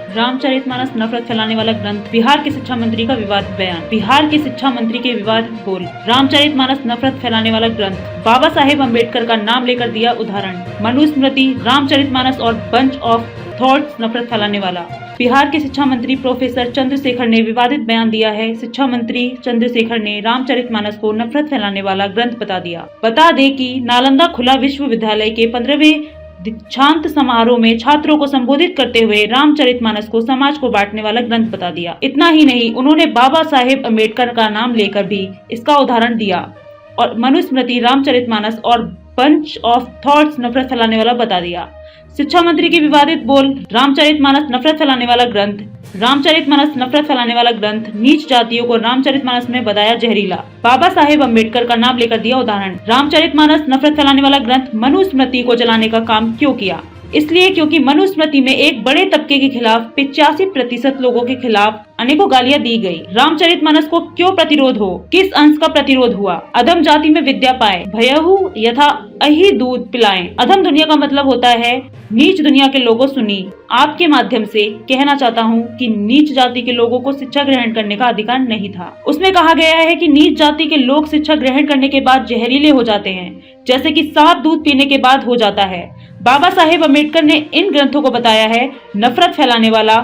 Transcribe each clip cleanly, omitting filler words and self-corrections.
रामचरितमानस नफरत फैलाने वाला ग्रंथ, बिहार के शिक्षा मंत्री का विवादित बयान। बिहार के शिक्षा मंत्री के विवादित बोल, रामचरितमानस नफरत फैलाने वाला ग्रंथ, बाबा साहेब अम्बेडकर का नाम लेकर दिया उदाहरण, मनुस्मृति, रामचरितमानस और बंच ऑफ थॉट्स नफरत फैलाने वाला। बिहार के शिक्षा मंत्री प्रोफेसर चंद्रशेखर ने विवादित बयान दिया है। शिक्षा मंत्री चंद्रशेखर ने रामचरितमानस को नफरत फैलाने वाला ग्रंथ बता दिया। बता दें कि नालंदा खुला विश्वविद्यालय के 15वें दीक्षांत समारोह में छात्रों को संबोधित करते हुए रामचरितमानस को समाज को बांटने वाला ग्रंथ बता दिया। इतना ही नहीं, उन्होंने बाबा साहेब अम्बेडकर का नाम लेकर भी इसका उदाहरण दिया और मनुस्मृति, रामचरितमानस और बंच ऑफ थॉट्स नफरत फैलाने वाला बता दिया। शिक्षा मंत्री की विवादित बोल, रामचरितमानस नफरत फैलाने वाला ग्रंथ, रामचरितमानस नफरत फैलाने वाला ग्रंथ, नीच जातियों को रामचरितमानस में बताया जहरीला, बाबा साहेब अम्बेडकर का नाम लेकर दिया उदाहरण। रामचरितमानस नफरत फैलाने वाला ग्रंथ मनुस्मृति को जलाने का काम क्यों किया? इसलिए क्योंकि मनुस्मृति में एक बड़े तबके के खिलाफ 85% लोगों के खिलाफ अनेकों गालियां दी गई। रामचरितमानस को क्यों प्रतिरोध हो? किस अंश का प्रतिरोध हुआ? अधम जाति में विद्या पाए, भयहु यथा अहि दूध पिलाएं। अधम दुनिया का मतलब होता है नीच दुनिया के लोगों सुनी। आपके माध्यम से कहना चाहता हूँ कि नीच जाति के लोगों को शिक्षा ग्रहण करने का अधिकार नहीं था। उसमें कहा गया है कि नीच जाति के लोग शिक्षा ग्रहण करने के बाद जहरीले हो जाते हैं, जैसे कि साफ दूध पीने के बाद हो जाता है। बाबा साहेब अम्बेडकर ने इन ग्रंथों को बताया है नफरत फैलाने वाला।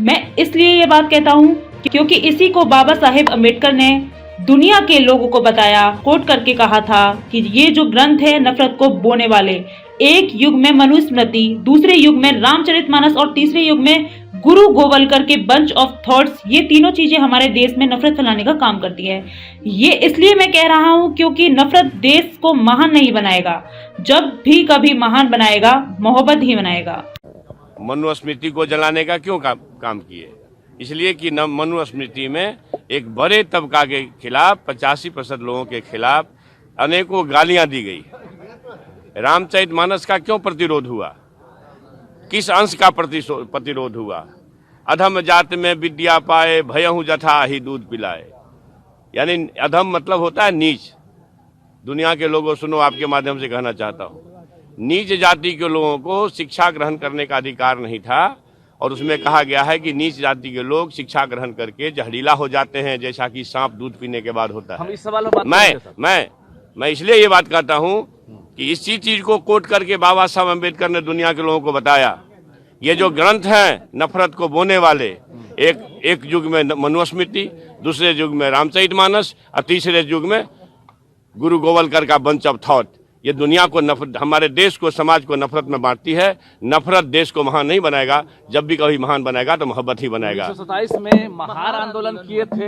मैं इसलिए ये बात कहता हूँ क्योंकि इसी को बाबा साहेब अम्बेडकर ने दुनिया के लोगों को बताया, कोट करके कहा था कि ये जो ग्रंथ है नफरत को बोने वाले। एक युग में मनुस्मृति, दूसरे युग में रामचरितमानस और तीसरे युग में गुरु गोवलकर के बंच ऑफ थॉट्स, ये तीनों चीजें हमारे देश में नफरत फैलाने का काम करती है। ये इसलिए मैं कह रहा हूँ क्योंकि नफरत देश को महान नहीं बनाएगा। जब भी कभी महान बनाएगा, मोहब्बत ही बनाएगा। मनुस्मृति को जलाने का क्यों काम किए? इसलिए कि मनुस्मृति में एक बड़े तबका के खिलाफ, 85% लोगों के खिलाफ अनेकों गालियां दी गई। रामचरितमानस का क्यों प्रतिरोध हुआ? किस अंश का प्रतिरोध हुआ? अधम जात में विद्या पाए, भयहु जथा ही दूध पिलाए। यानी अधम मतलब होता है नीच। दुनिया के लोगों सुनो, आपके माध्यम से कहना चाहता हूँ, नीच जाति के लोगों को शिक्षा ग्रहण करने का अधिकार नहीं था। और उसमें कहा गया है कि नीच जाति के लोग शिक्षा ग्रहण करके जहरीला हो जाते हैं, जैसा कि सांप दूध पीने के बाद होता है। हम इस सवाल पर मैं इसलिए ये बात कहता हूँ कि इसी चीज को कोट करके बाबा साहब अम्बेडकर ने दुनिया के लोगों को बताया। ये जो ग्रंथ हैं नफरत को बोने वाले, एक युग में मनुस्मृति, दूसरे युग में रामचरितमानस और तीसरे युग में गुरु गोवलकर का बंच ऑफ थॉट, ये दुनिया को नफरत, हमारे देश को, समाज को नफरत में बांटती है। नफरत देश को महान नहीं बनाएगा। जब भी कभी महान बनाएगा तो मोहब्बत ही बनाएगा। 1927 में महान आंदोलन किए थे।